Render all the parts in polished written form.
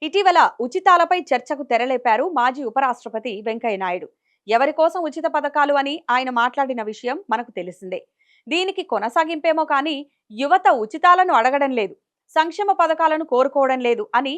ఇటీవల ఉచితాలపై చర్చకు తెరలేపారు మాజీ ఉపరాష్ట్రపతి వెంకయ్య నాయుడు. ఎవరి కోసం ఉచిత పథకాలు అని ఆయన మాట్లాడిన విషయం మనకు తెలిసిందే. దీనికి కొనసాగింపేమో కానీ యువత ఉచితాలను అడగడం లేదు, సంక్షేమ పథకాలను కోరుకోవడం లేదు అని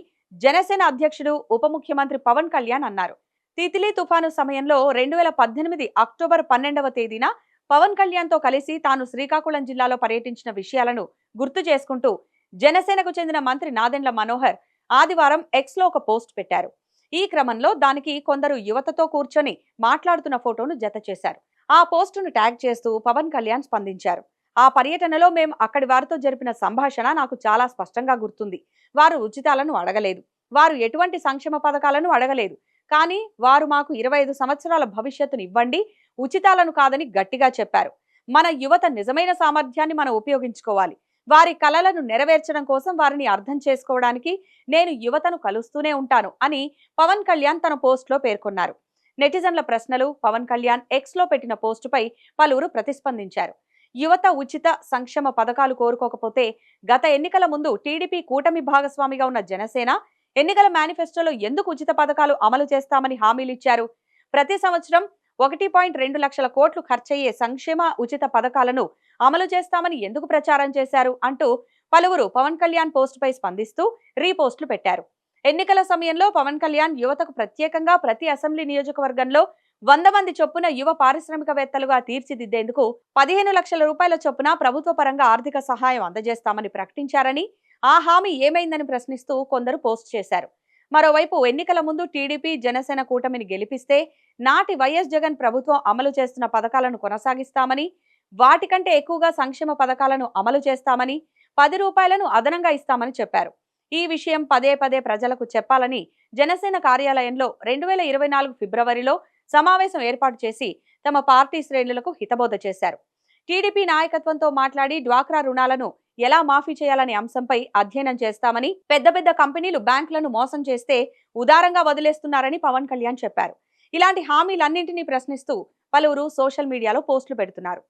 జనసేన అధ్యక్షుడు ఉప ముఖ్యమంత్రి పవన్ కళ్యాణ్ అన్నారు. తితిలి తుఫాను సమయంలో 2018 అక్టోబర్ 12వ తేదీన పవన్ కళ్యాణ్తో కలిసి తాను శ్రీకాకుళం జిల్లాలో పర్యటించిన విషయాలను గుర్తు చేసుకుంటూ జనసేనకు చెందిన మంత్రి నాదెండ్ల మనోహర్ ఆదివారం ఎక్స్ లో ఒక పోస్ట్ పెట్టారు. ఈ క్రమంలో దానికి కొందరు యువతతో కూర్చొని మాట్లాడుతున్న ఫోటోను జత చేశారు. ఆ పోస్టును ట్యాగ్ చేస్తూ పవన్ కళ్యాణ్ స్పందించారు. ఆ పర్యటనలో మేం అక్కడి వారితో జరిపిన సంభాషణ నాకు చాలా స్పష్టంగా గుర్తుంది. వారు ఉచితాలను అడగలేదు, వారు ఎటువంటి సంక్షేమ పథకాలను అడగలేదు. కానీ వారు మాకు 25 సంవత్సరాల భవిష్యత్తును ఇవ్వండి, ఉచితాలను కాదని గట్టిగా చెప్పారు. మన యువత నిజమైన సామర్థ్యాన్ని మనం ఉపయోగించుకోవాలి. వారి కలలను నెరవేర్చడం కోసం వారిని అర్థం చేసుకోవడానికి నేను యువతను కలుస్తూనే ఉంటాను అని పవన్ కళ్యాణ్ తన పోస్టులో పేర్కొన్నారు. నెటిజన్ల ప్రశ్నలు, పవన్ కళ్యాణ్ ఎక్స్ లో పెట్టిన పోస్టుపై పలువురు ప్రతిస్పందించారు. యువత ఉచిత సంక్షేమ పథకాలు కోరుకోకపోతే గత ఎన్నికల ముందు టీడీపీ కూటమి భాగస్వామిగా ఉన్న జనసేన ఎన్నికల మేనిఫెస్టోలో ఎందుకు ఉచిత పథకాలు అమలు చేస్తామని హామీలిచ్చారు? ప్రతి సంవత్సరం 1.2 లక్షల కోట్లు ఖర్చయ్యే సంక్షేమ ఉచిత పథకాలను అమలు చేస్తామని ఎందుకు ప్రచారం చేశారు అంటూ పలువురు పవన్ కళ్యాణ్ పోస్టుపై స్పందిస్తూ రీపోస్టులు పెట్టారు. ఎన్నికల సమయంలో పవన్ కళ్యాణ్ యువతకు ప్రత్యేకంగా ప్రతి అసెంబ్లీ నియోజకవర్గంలో 100 మంది చొప్పున యువ పారిశ్రామికవేత్తలుగా తీర్చిదిద్దేందుకు 15 లక్షల రూపాయల చొప్పున ప్రభుత్వ పరంగా ఆర్థిక సహాయం అందజేస్తామని ప్రకటించారని, ఆ హామీ ఏమైందని ప్రశ్నిస్తూ కొందరు పోస్ట్ చేశారు. మరోవైపు ఎన్నికల ముందు టీడీపీ జనసేన కూటమిని గెలిపిస్తే నాటి వైఎస్ జగన్ ప్రభుత్వం అమలు చేస్తున్న పథకాలను కొనసాగిస్తామని, వాటికంటే ఎక్కువగా సంక్షేమ పథకాలను అమలు చేస్తామని, 10 రూపాయలను అదనంగా ఇస్తామని చెప్పారు. ఈ విషయం పదే పదే ప్రజలకు చెప్పాలని జనసేన కార్యాలయంలో 2024 ఫిబ్రవరిలో సమావేశం ఏర్పాటు చేసి తమ పార్టీ శ్రేణులకు హితబోధ చేశారు. టీడీపీ నాయకత్వంతో మాట్లాడి డ్వాక్రా రుణాలను ఎలా మాఫీ చేయాలనే అంశంపై అధ్యయనం చేస్తామని, పెద్ద పెద్ద కంపెనీలు బ్యాంకులను మోసం చేస్తే ఉదారంగా వదిలేస్తున్నారని పవన్ కళ్యాణ్ చెప్పారు. ఇలాంటి హామీలన్నింటినీ ప్రశ్నిస్తూ పలువురు సోషల్ మీడియాలో పోస్టులు పెడుతున్నారు.